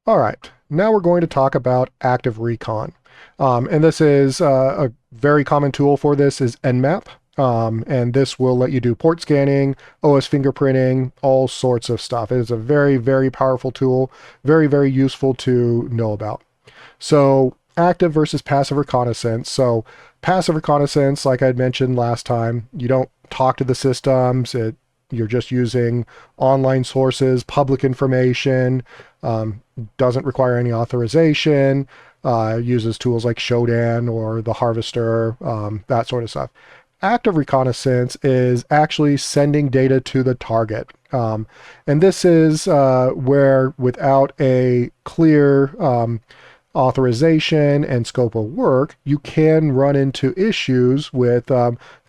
All right, now we're going to talk about active recon. And this is a very common tool for this is Nmap. And this will let you do port scanning, OS fingerprinting, all sorts of stuff. It is a very, very powerful tool, very, very useful to know about. So active versus passive reconnaissance. So passive reconnaissance, like I had mentioned last time, you don't talk to the systems. You're just using online sources, public information, doesn't require any authorization, uses tools like Shodan or the Harvester, that sort of stuff. Active reconnaissance is actually sending data to the target. And this is where without a clear authorization and scope of work, you can run into issues with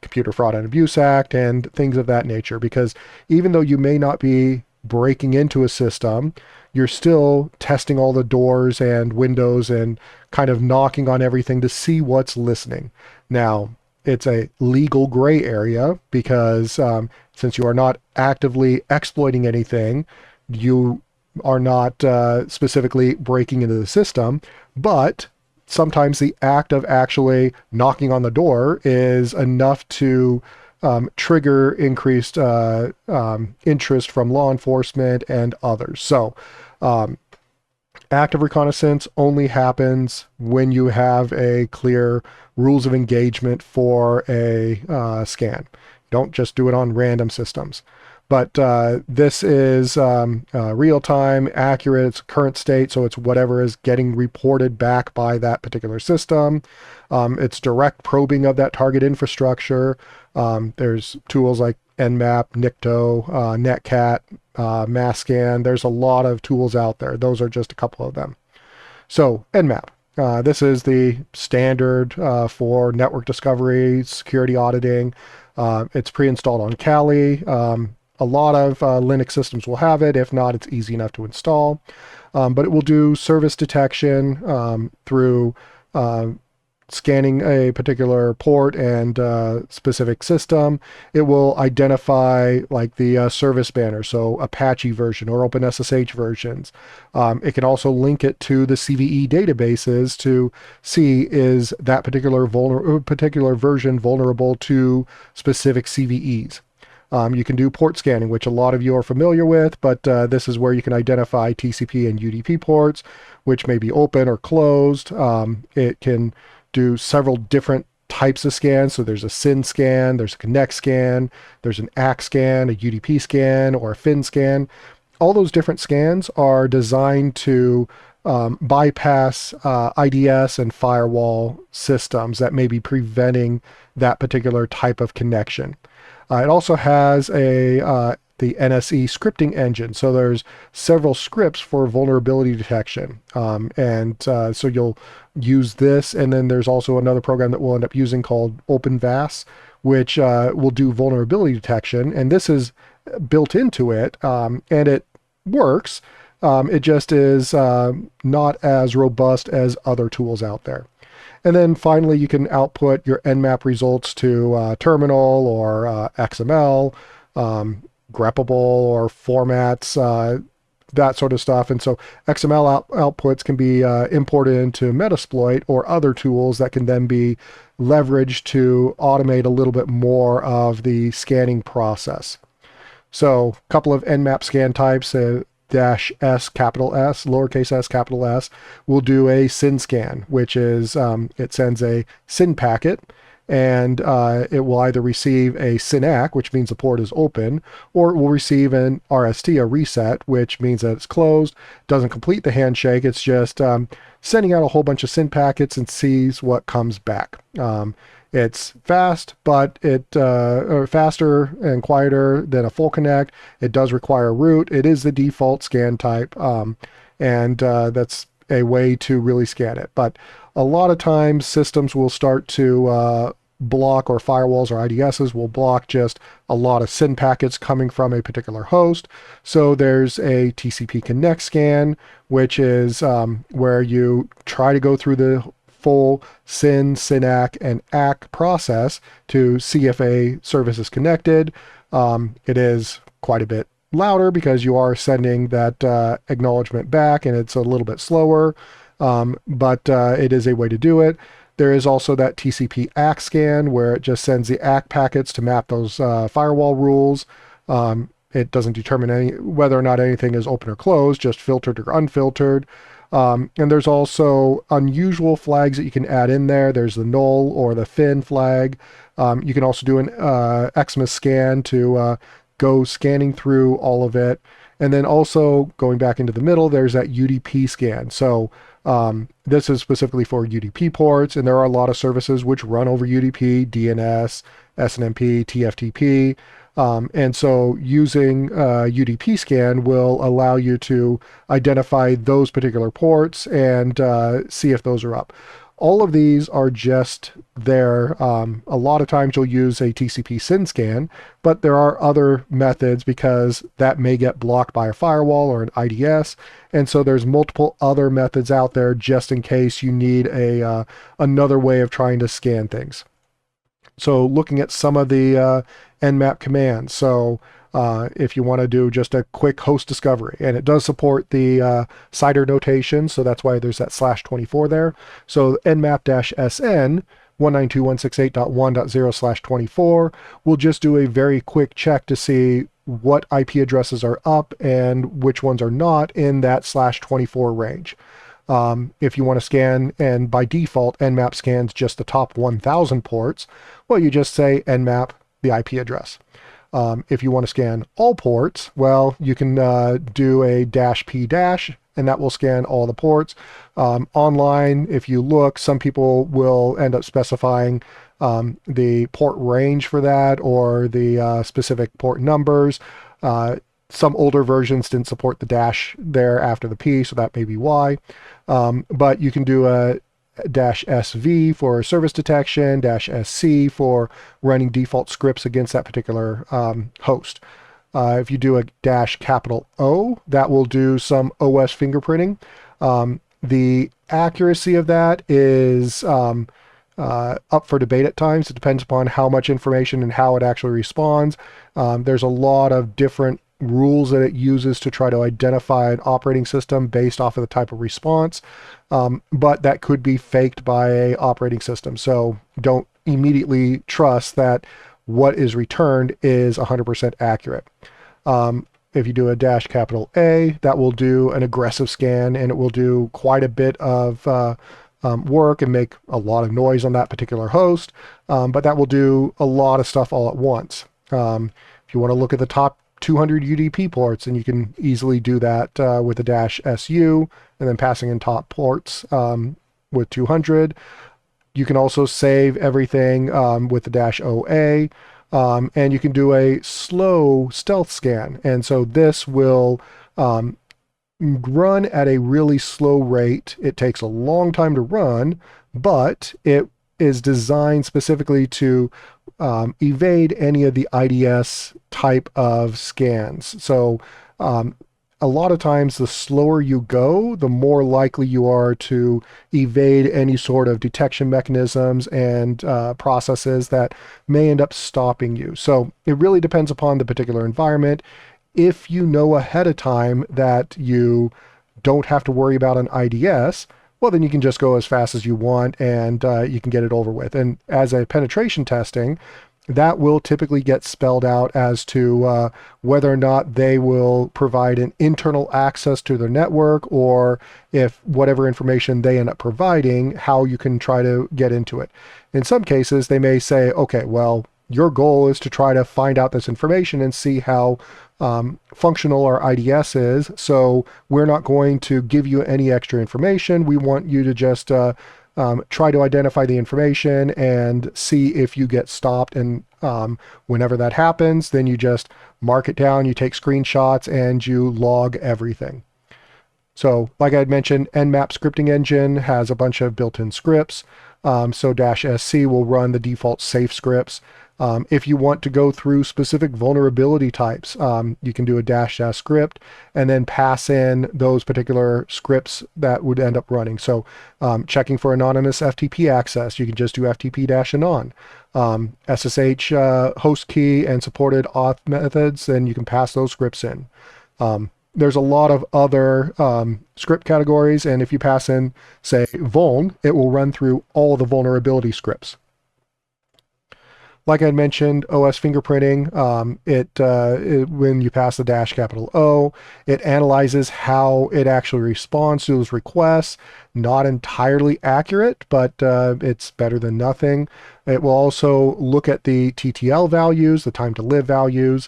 Computer Fraud and Abuse Act and things of that nature. Because even though you may not be breaking into a system, you're still testing all the doors and windows and kind of knocking on everything to see what's listening. Now, it's a legal gray area because since you are not actively exploiting anything, you are not specifically breaking into the system, but sometimes the act of actually knocking on the door is enough to trigger increased interest from law enforcement and others. So active reconnaissance only happens when you have a clear rules of engagement for a scan. Don't just do it on random systems. But this is real-time, accurate, it's current state, so it's whatever is getting reported back by that particular system. It's direct probing of that target infrastructure. There's tools like Nmap, Nikto, Netcat, Masscan. There's a lot of tools out there. Those are just a couple of them. So Nmap. This is the standard for network discovery, security auditing. It's pre-installed on Kali. A lot of Linux systems will have it. If not, it's easy enough to install. But it will do service detection through scanning a particular port and specific system. It will identify like the service banner, so Apache version or OpenSSH versions. It can also link it to the CVE databases to see is that particular version vulnerable to specific CVEs. You can do port scanning, which a lot of you are familiar with, but this is where you can identify TCP and UDP ports, which may be open or closed. It can do several different types of scans. So there's a SYN scan, there's a connect scan, there's an ACK scan, a UDP scan, or a FIN scan. All those different scans are designed to bypass IDS and firewall systems that may be preventing that particular type of connection. It also has the NSE scripting engine. So there's several scripts for vulnerability detection. So you'll use this, and then there's also another program that we'll end up using called OpenVAS, which will do vulnerability detection. And this is built into it, and it works. It just is not as robust as other tools out there. And then finally, you can output your Nmap results to terminal or XML, greppable or formats, that sort of stuff. And so XML outputs can be imported into Metasploit or other tools that can then be leveraged to automate a little bit more of the scanning process. So a couple of Nmap scan types, dash S, capital S, lowercase s, capital S, will do a SYN scan, which is it sends a SYN packet, and it will either receive a SYN-ACK, which means the port is open, or it will receive an RST, a reset, which means that it's closed, doesn't complete the handshake. It's just sending out a whole bunch of SYN packets and sees what comes back. It's fast, but faster and quieter than a full connect. It does require root. It is the default scan type, and that's a way to really scan it. But a lot of times systems will start to block, or firewalls or IDSs will block just a lot of SYN packets coming from a particular host. So there's a TCP connect scan, which is where you try to go through the full SYN, SYN-ACK, and ACK process to see if a service is connected. It is quite a bit louder because you are sending that acknowledgement back, and it's a little bit slower, but it is a way to do it. There is also that TCP ACK scan where it just sends the ACK packets to map those firewall rules. It doesn't determine whether or not anything is open or closed, just filtered or unfiltered. And there's also unusual flags that you can add in there. There's the null or the fin flag. You can also do an Xmas scan to go scanning through all of it. And then also going back into the middle, there's that UDP scan. So this is specifically for UDP ports, and there are a lot of services which run over UDP, DNS, SNMP, TFTP. And so using UDP scan will allow you to identify those particular ports and see if those are up. All of these are just there. A lot of times you'll use a TCP SYN scan, but there are other methods because that may get blocked by a firewall or an IDS. And so there's multiple other methods out there just in case you need another way of trying to scan things. So looking at some of the Nmap commands. So if you want to do just a quick host discovery, and it does support the CIDR notation, so that's why there's that /24 there. So nmap-sn 192.168.1.0/24 will just do a very quick check to see what IP addresses are up and which ones are not in that /24 range. If you want to scan, and by default Nmap scans just the top 1000 ports, well, you just say nmap the IP address. If you want to scan all ports, well, you can do a -p-, and that will scan all the ports. Online, if you look, some people will end up specifying the port range for that, or the specific port numbers. Some older versions didn't support the dash there after the P, so that may be why. But you can do a -SV for service detection, -SC for running default scripts against that particular host. If you do a -O, that will do some OS fingerprinting. The accuracy of that is up for debate at times. It depends upon how much information and how it actually responds. There's a lot of different rules that it uses to try to identify an operating system based off of the type of response, but that could be faked by a operating system. So don't immediately trust that what is returned is 100% accurate. If you do a -A, that will do an aggressive scan, and it will do quite a bit of work and make a lot of noise on that particular host, but that will do a lot of stuff all at once. If you want to look at the top 200 UDP ports, and you can easily do that with a -SU, and then passing in top ports with 200. You can also save everything with the -OA, and you can do a slow stealth scan. And so this will run at a really slow rate. It takes a long time to run, but it is designed specifically to evade any of the IDS type of scans. So a lot of times the slower you go, the more likely you are to evade any sort of detection mechanisms and processes that may end up stopping you. So it really depends upon the particular environment. If you know ahead of time that you don't have to worry about an IDS, well, then you can just go as fast as you want, and you can get it over with. And as a penetration testing, that will typically get spelled out as to whether or not they will provide an internal access to their network, or if whatever information they end up providing, how you can try to get into it. In some cases, they may say, okay, well, your goal is to try to find out this information and see how functional our IDS is, so we're not going to give you any extra information. We want you to just try to identify the information and see if you get stopped. And whenever that happens, then you just mark it down, you take screenshots, and you log everything. So like I had mentioned, Nmap scripting engine has a bunch of built-in scripts. So -SC will run the default safe scripts. If you want to go through specific vulnerability types, you can do a dash dash script and then pass in those particular scripts that would end up running. So checking for anonymous FTP access, you can just do FTP dash anon. SSH host key and supported auth methods, then you can pass those scripts in. There's a lot of other script categories, and if you pass in, say, vuln, it will run through all the vulnerability scripts. Like I mentioned, OS fingerprinting, when you pass the dash capital O, it analyzes how it actually responds to those requests. Not entirely accurate, but it's better than nothing. It will also look at the TTL values, the time to live values,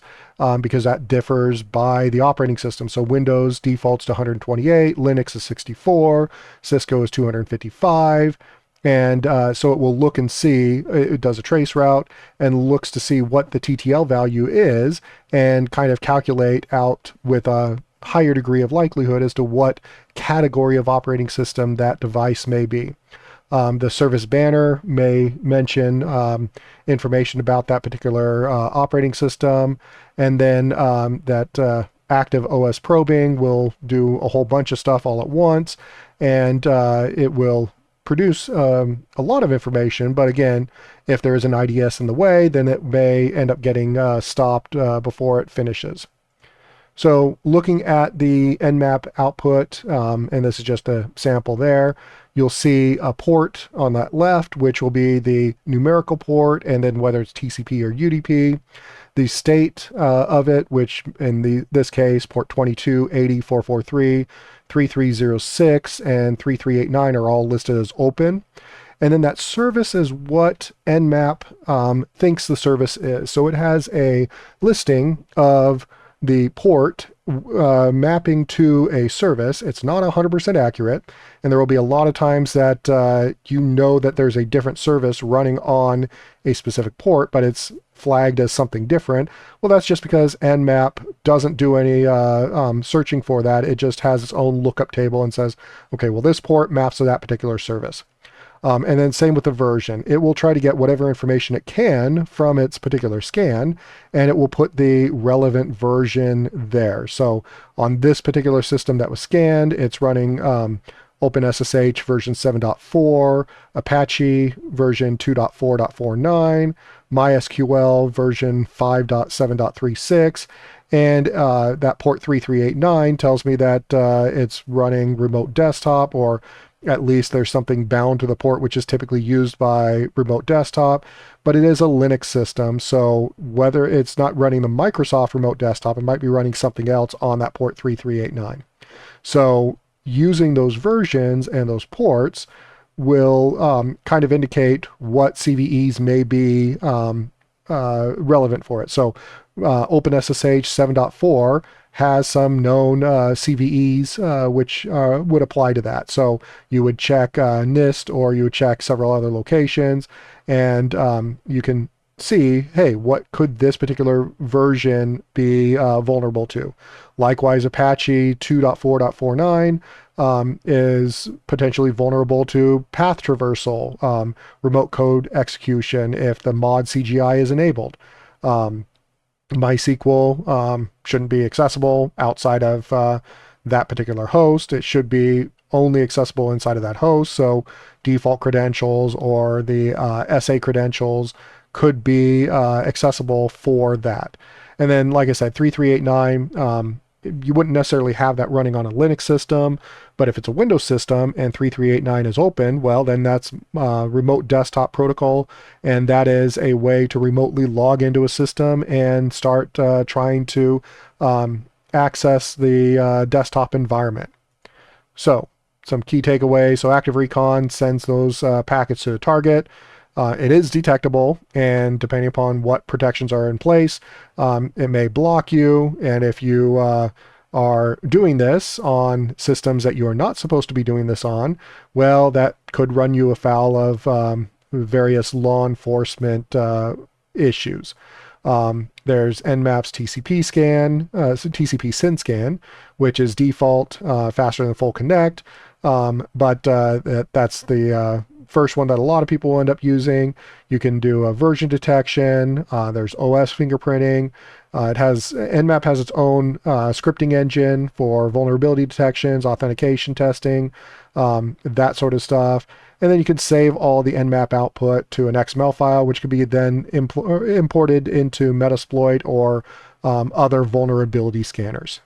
because that differs by the operating system. So Windows defaults to 128, Linux is 64, Cisco is 255. And so it will look and see, it does a trace route and looks to see what the TTL value is and kind of calculate out with a higher degree of likelihood as to what category of operating system that device may be. The service banner may mention information about that particular operating system, and then that active OS probing will do a whole bunch of stuff all at once, and it will produce a lot of information, but again, if there is an IDS in the way, then it may end up getting stopped before it finishes. So looking at the Nmap output, and this is just a sample there, you'll see a port on that left, which will be the numerical port, and then whether it's TCP or UDP. The state of it, which in this case, port 22, 80, 443, 3306, and 3389 are all listed as open. And then that service is what Nmap thinks the service is. So it has a listing of the port mapping to a service. It's not 100% accurate, and there will be a lot of times that you know that there's a different service running on a specific port, but it's flagged as something different. Well, that's just because Nmap doesn't do any searching for that. It just has its own lookup table and says, okay, well, this port maps to that particular service. And then same with the version. It will try to get whatever information it can from its particular scan, and it will put the relevant version there. So on this particular system that was scanned, it's running OpenSSH version 7.4, Apache version 2.4.49, MySQL version 5.7.36, and that port 3389 tells me that it's running remote desktop, or at least there's something bound to the port, which is typically used by remote desktop, but it is a Linux system. So whether it's not running the Microsoft remote desktop, it might be running something else on that port 3389. So using those versions and those ports will kind of indicate what CVEs may be relevant for it. So OpenSSH 7.4 has some known CVEs which would apply to that. So you would check NIST, or you would check several other locations, and you can see, hey, what could this particular version be vulnerable to? Likewise, Apache 2.4.49 is potentially vulnerable to path traversal, remote code execution if the mod CGI is enabled. MySQL shouldn't be accessible outside of that particular host. It should be only accessible inside of that host. So default credentials or the SA credentials could be accessible for that. And then, like I said, 3389, you wouldn't necessarily have that running on a Linux system, but if it's a Windows system and 3389 is open, well, then that's remote desktop protocol, and that is a way to remotely log into a system and start trying to access the desktop environment. So some key takeaways. So Active Recon sends those packets to the target. It is detectable, and depending upon what protections are in place, it may block you. And if you are doing this on systems that you are not supposed to be doing this on, well, that could run you afoul of various law enforcement issues. There's Nmap's TCP scan, TCP SYN scan, which is default faster than full connect, but that's the first one that a lot of people end up using. You can do a version detection. There's OS fingerprinting. Nmap has its own scripting engine for vulnerability detections, authentication testing, that sort of stuff. And then you can save all the Nmap output to an XML file, which could be then imported into Metasploit or other vulnerability scanners.